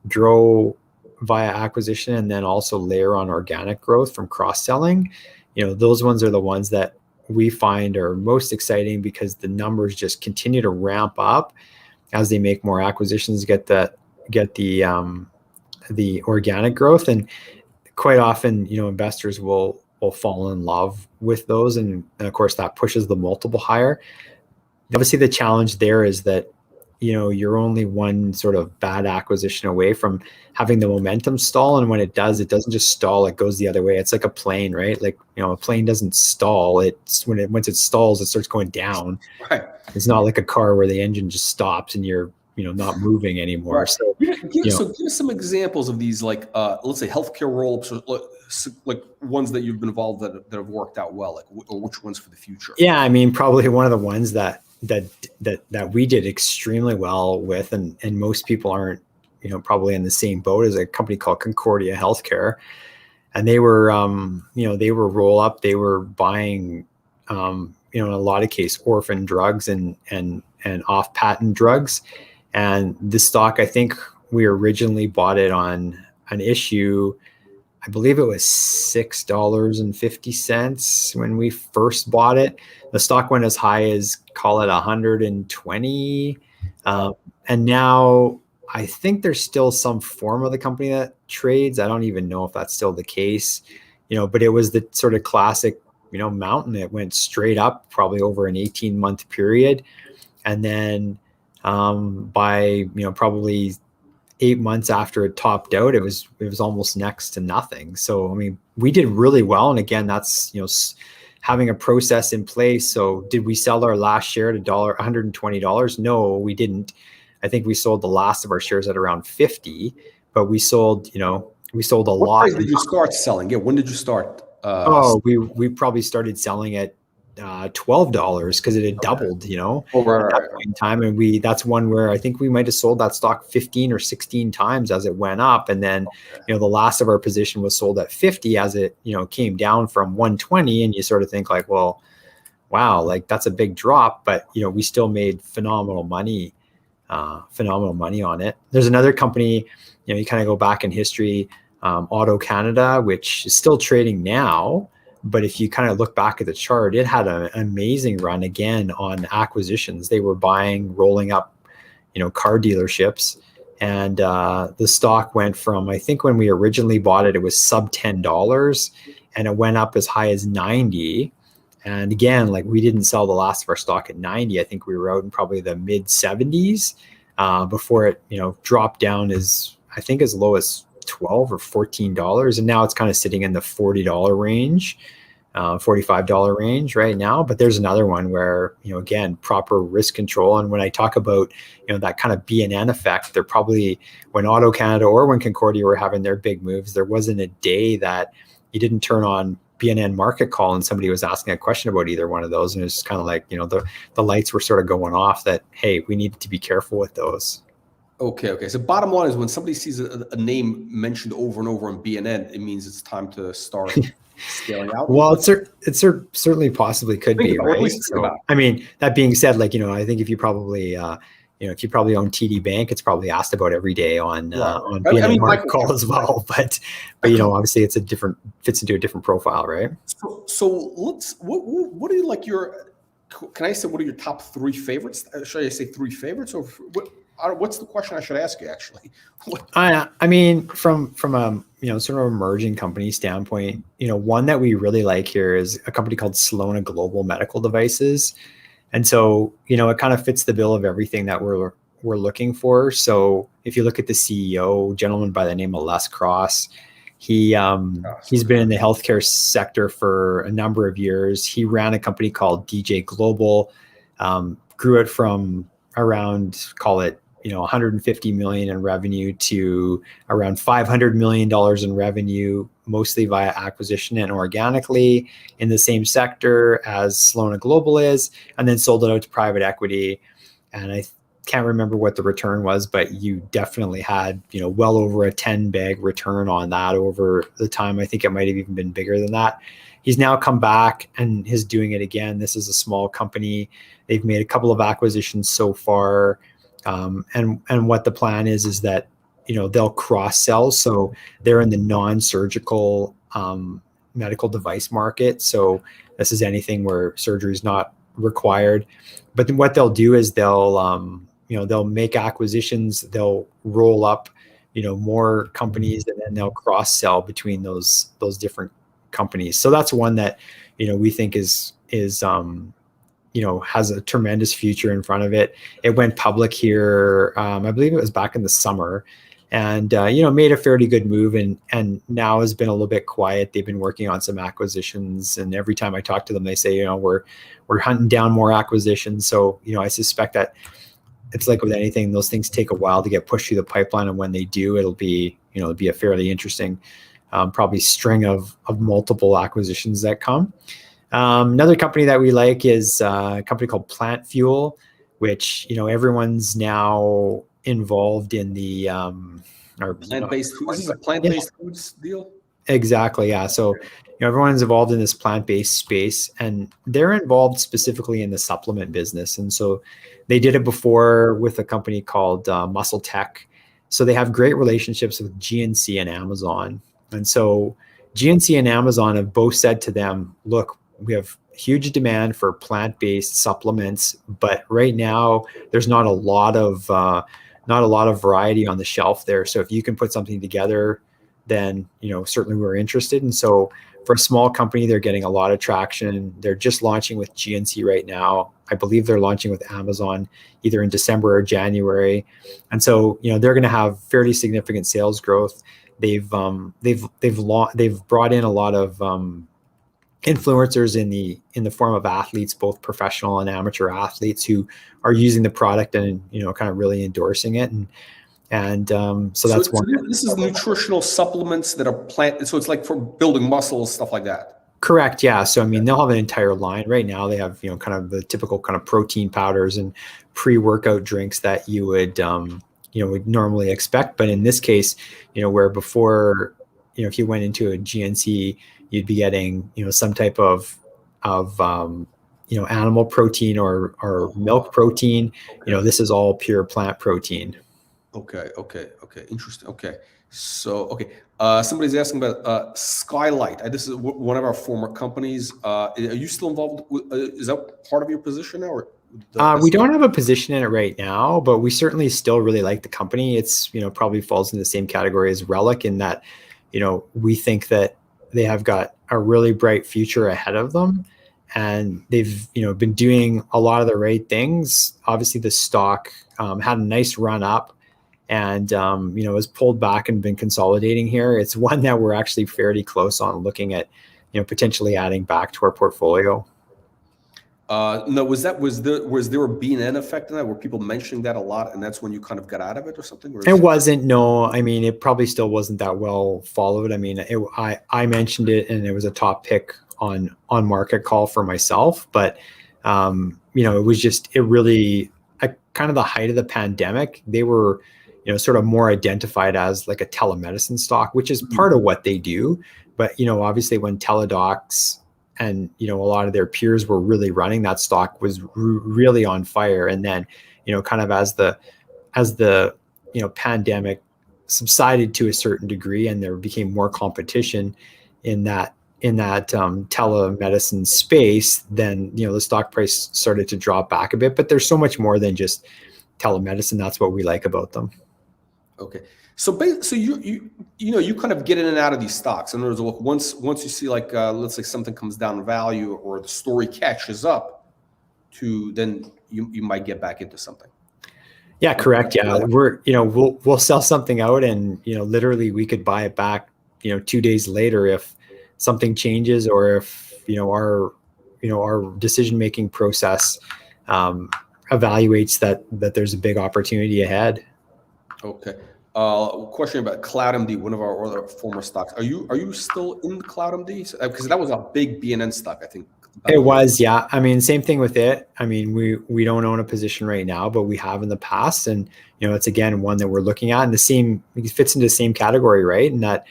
grow via acquisition and then also layer on organic growth from cross-selling. Those ones are the ones that we find are most exciting because the numbers just continue to ramp up as they make more acquisitions, get the organic growth. And quite often, investors will fall in love with those. And of course, that pushes the multiple higher. Obviously, the challenge there is that, you're only one sort of bad acquisition away from having the momentum stall. And when it does, it doesn't just stall, it goes the other way. It's like a plane, right? Like, a plane doesn't stall. Once it stalls, it starts going down. Right. It's not like a car where the engine just stops and you're, not moving anymore. Right. So, give us some examples of these, like, let's say healthcare roll-ups, or like ones that you've been involved that have worked out well, like, or which ones for the future? Yeah, I mean, probably one of the ones that we did extremely well with, and most people aren't, probably in the same boat, as a company called Concordia Healthcare. And they were, they were roll up, they were buying, in a lot of cases, orphan drugs and off patent drugs. And the stock, I think we originally bought it on an issue, I believe it was $6.50 when we first bought it. The stock went as high as, call it 120. And now I think there's still some form of the company that trades. I don't even know if that's still the case, but it was the sort of classic, mountain. It went straight up probably over an 18-month period. And then by, probably 8 months after it topped out, it was almost next to nothing. So, I mean, we did really well. And again, that's, having a process in place. So did we sell our last share at $120? No, we didn't. I think we sold the last of our shares at around 50, but we sold a lot. What price did you start selling? Yeah. When did you start? We probably started selling at $12 because it had doubled, at that point in time. And that's one where I think we might have sold that stock 15 or 16 times as it went up. And then, the last of our position was sold at 50 as it, came down from 120. And you sort of think like, well, wow, like that's a big drop, but we still made phenomenal money on it. There's another company, you kind of go back in history, Auto Canada, which is still trading now. But if you kind of look back at the chart, it had an amazing run again on acquisitions. They were rolling up, car dealerships. And the stock went from, I think when we originally bought it, it was sub $10, and it went up as high as 90. And again, like, we didn't sell the last of our stock at 90. I think we were out in probably the mid 70s before it, dropped down as low as $12 or $14. And now it's kind of sitting in the $40 range, $45 range right now. But there's another one where, again, proper risk control. And when I talk about, that kind of BNN effect, they're probably, when Auto Canada or when Concordia were having their big moves, there wasn't a day that you didn't turn on BNN Market Call and somebody was asking a question about either one of those. And it's kind of like, the lights were sort of going off that, hey, we needed to be careful with those. Okay. So bottom line is, when somebody sees a name mentioned over and over on BNN, it means it's time to start scaling out. Well, it certainly possibly could be, right? So, I mean, that being said, like, I think if you probably, if you probably own TD Bank, it's probably asked about every day on I mean, market call as well. But obviously it's fits into a different profile, right? So what are you like your? Can I say what are your top 3 favorites? Should I say 3 favorites, or what's the question I should ask you actually? I mean, from a sort of emerging company standpoint, one that we really like here is a company called Soluna Global Medical Devices. And so, it kind of fits the bill of everything that we're looking for. So if you look at the CEO, gentleman by the name of Les Cross, he's been in the healthcare sector for a number of years. He ran a company called DJ Global, grew it from around, call it, 150 million in revenue to around $500 million in revenue, mostly via acquisition and organically in the same sector as Soluna Global is, and then sold it out to private equity. And I can't remember what the return was, but you definitely had, well over a 10 bag return on that over the time. I think it might have even been bigger than that. He's now come back and is doing it again. This is a small company. They've made a couple of acquisitions so far. And what the plan is that, they'll cross sell. So they're in the non-surgical medical device market. So this is anything where surgery is not required. But then what they'll do is they'll make acquisitions, they'll roll up, more companies, and then they'll cross sell between those different companies. So that's one that, we think is has a tremendous future in front of it. It went public here, I believe it was back in the summer, and made a fairly good move, and now has been a little bit quiet. They've been working on some acquisitions, and every time I talk to them, they say, we're hunting down more acquisitions. So I suspect that it's like with anything, those things take a while to get pushed through the pipeline, and when they do, it'll be a fairly interesting, probably string of multiple acquisitions that come. Another company that we like is a company called Plant Fuel, which, everyone's now involved in the plant-based foods. This is a plant-based foods deal? Exactly, yeah. So everyone's involved in this plant-based space, and they're involved specifically in the supplement business. And so they did it before with a company called Muscle Tech. So they have great relationships with GNC and Amazon. And so GNC and Amazon have both said to them, look, we have huge demand for plant-based supplements, but right now there's not a lot of variety on the shelf there. So if you can put something together, then certainly we're interested. And so for a small company, they're getting a lot of traction. They're just launching with GNC right now. I believe they're launching with Amazon either in December or January. And so they're going to have fairly significant sales growth. They've brought in a lot of influencers in the form of athletes, both professional and amateur athletes, who are using the product and kind of really endorsing it. And so that's one. This is nutritional supplements that are plant. So it's like for building muscles, stuff like that. Correct. Yeah. So they'll have an entire line. Right now they have kind of the typical kind of protein powders and pre-workout drinks that you would would normally expect. But in this case, where before, if you went into a GNC, you'd be getting, some type of animal protein or milk protein. This is all pure plant protein. Okay. Interesting. Okay. So, somebody's asking about Skylight. This is one of our former companies. Are you still involved? Is that part of your position now? Or we don't have a position in it right now, but we certainly still really like the company. It's, probably falls in the same category as Relic in that, we think that they have got a really bright future ahead of them, and they've been doing a lot of the right things. Obviously the stock had a nice run up, and has pulled back and been consolidating here. It's one that we're actually fairly close on looking at potentially adding back to our portfolio. No, was there a B&N effect in that? Were people mentioning that a lot, and that's when you kind of got out of it or something? Or it wasn't. No, it probably still wasn't that well followed. I mentioned it, and it was a top pick on market call for myself, but it was just really kind of the height of the pandemic. They were sort of more identified as like a telemedicine stock, which is part of what they do. But obviously when Teladocs and a lot of their peers were really running, that stock was really on fire. And then kind of as the pandemic subsided to a certain degree and there became more competition in that telemedicine space, then the stock price started to drop back a bit. But there's so much more than just telemedicine. That's what we like about them. Okay, so you kind of get in and out of these stocks. In other words, look, once you see like let's say something comes down in value or the story catches up, then you might get back into something. Yeah, correct. Yeah, we'll sell something out, and literally we could buy it back 2 days later if something changes, or if our decision making process evaluates that there's a big opportunity ahead. Okay. Question about CloudMD, one of our other former stocks. Are you still in CloudMD? Because that was a big BNN stock, I think. It was, yeah. I mean, same thing with it. I mean, we don't own a position right now, but we have in the past, and it's again one that we're looking at, and it fits into the same category, right? And that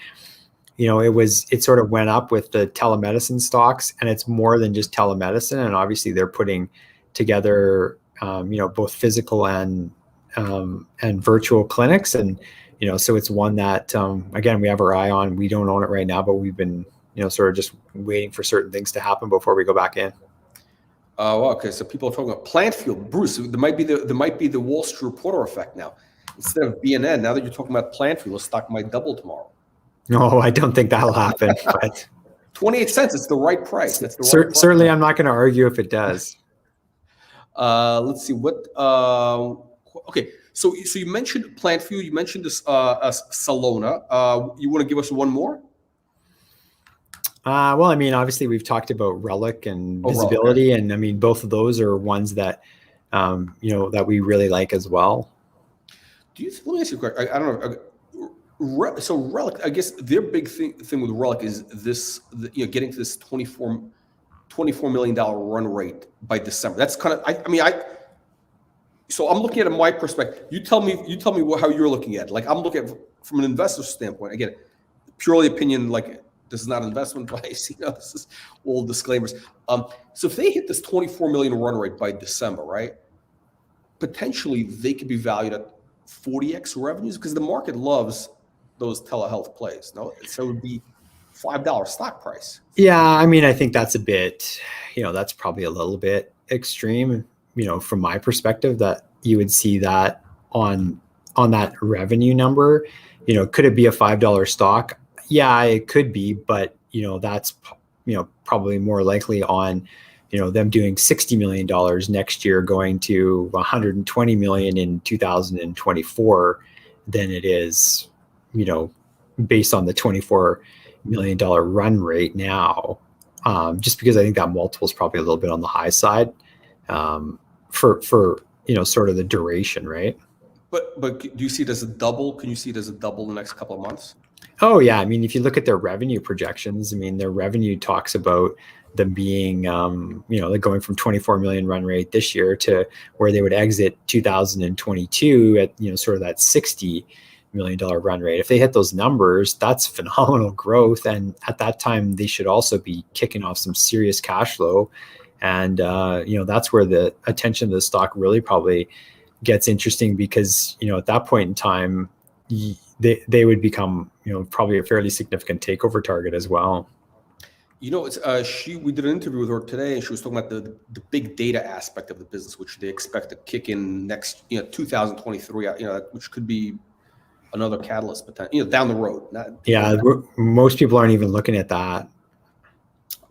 it sort of went up with the telemedicine stocks, and it's more than just telemedicine. And obviously, they're putting together both physical and virtual clinics, and so it's one that again we have our eye on. We don't own it right now, but we've been sort of just waiting for certain things to happen before we go back in. Well, okay, so people are talking about Plantfield, Bruce. There might be the Wall Street Reporter effect now. Instead of BNN, now that you're talking about Plantfield, the stock might double tomorrow. No, I don't think that'll happen. But 28 cents. It's the right price. That's the right price. Certainly, I'm not going to argue if it does. Let's see what. Okay, so you mentioned Plantfield. You mentioned this Salona. You want to give us one more? Well, I mean, obviously we've talked about Relic and Visibility, Relic. And I mean, both of those are ones that that we really like as well. Let me ask you a question. I don't know. So Relic, I guess their big thing with Relic is this, getting to this $24 million run rate by December. That's kind of, so I'm looking at it my perspective. You tell me how you're looking at it. Like I'm looking at it from an investor standpoint. Again, purely opinion, like this is not an investment advice. This is all disclaimers. So if they hit this 24 million run rate by December, right? Potentially they could be valued at 40x revenues because the market loves those telehealth plays. No, so it would be $5 stock price. Yeah, I mean, I think that's a bit, that's probably a little bit extreme. From my perspective, that you would see that on that revenue number. Could it be a $5 stock? Yeah, it could be, but that's probably more likely on them doing $60 million next year, going to $120 million in 2024, than it is based on the $24 million run rate now. Just because I think that multiple is probably a little bit on the high side for sort of the duration, right? But do you see it as a double? Can you see it as a double the next couple of months? Oh yeah, I mean, if you look at their revenue projections, I mean, their revenue talks about them being, they're going from 24 million run rate this year to where they would exit 2022 at sort of that $60 million run rate. If they hit those numbers, that's phenomenal growth, and at that time they should also be kicking off some serious cash flow, and that's where the attention of the stock really gets interesting, because at that point in time they would become probably a fairly significant takeover target as well. It's we did an interview with her today, and she was talking about the big data aspect of the business, which they expect to kick in next 2023, which could be another catalyst potential down the road. Most people aren't even looking at that.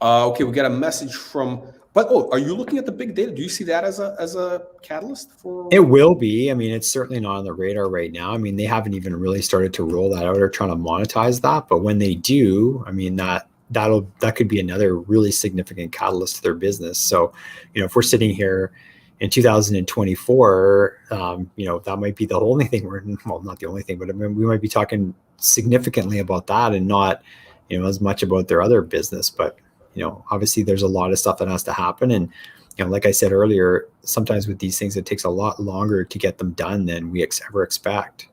Okay, we got a message from. But are you looking at the big data? Do you see that as a catalyst for? It will be. I mean, it's certainly not on the radar right now. I mean, they haven't even really started to roll that out or trying to monetize that. But when they do, I mean, that could be another really significant catalyst to their business. So, if we're sitting here in 2024, that might be the only thing not the only thing, but I mean, we might be talking significantly about that and not, as much about their other business. But obviously there's a lot of stuff that has to happen. And, like I said earlier, sometimes with these things, it takes a lot longer to get them done than we ever expect.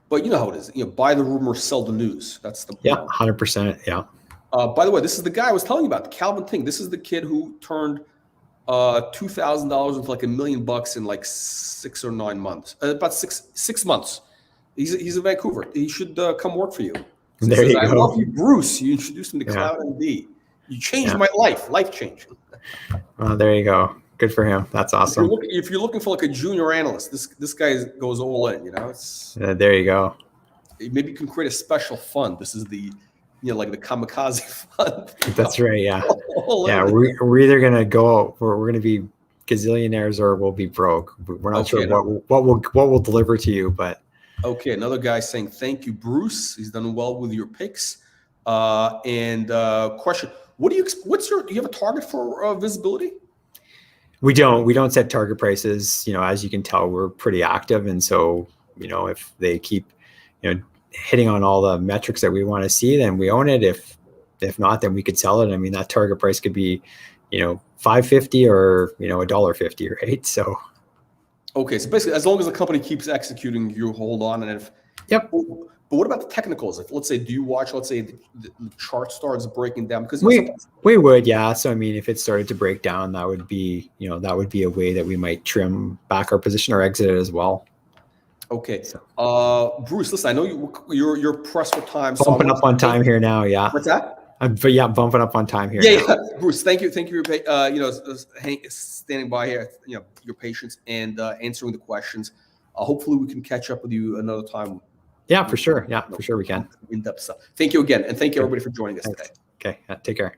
But you know how it is, buy the rumor, sell the news. That's the 100%. Yeah. By the way, this is the guy I was telling you about, the Calvin Ting. This is the kid who turned $2,000 with like $1 million in like 6 or 9 months, about six months. He's in Vancouver. He should come work for you. So there you I go. love you, Bruce. You introduced me to Cloud MD. You changed my life changing. Well, there you go. Good for him. That's awesome. If you're looking for like a junior analyst, this guy goes all in. It's there you go. Maybe you can create a special fund. This is the like the kamikaze fund. That's right. Yeah. Yeah. We're either gonna go. We're gonna be gazillionaires or we'll be broke. We're not sure what will deliver to you, but. Okay, another guy saying thank you, Bruce. He's done well with your picks. And question: do you have a target for visibility? We don't set target prices. As you can tell, we're pretty active, and so if they keep hitting on all the metrics that we want to see, then we own it. If not, then we could sell it. I mean, that target price could be $5.50 or $1.50, right? So. Okay, so basically, as long as the company keeps executing, you hold on, and Yep. But what about the technicals? If let's say, do you watch? Let's say the chart starts breaking down because we would, yeah. So I mean, if it started to break down, that would be a way that we might trim back our position or exit it as well. Okay, Bruce, listen, I know you're pressed for time. Bumping up on time here now, yeah. What's that? But yeah, bumping up on time here. Yeah. Bruce, thank you for standing by here. Your patience and answering the questions. Hopefully, we can catch up with you another time. Yeah, for sure. Yeah, for sure we can. In-depth stuff. Thank you again, and thank you everybody for joining us today. Okay, take care.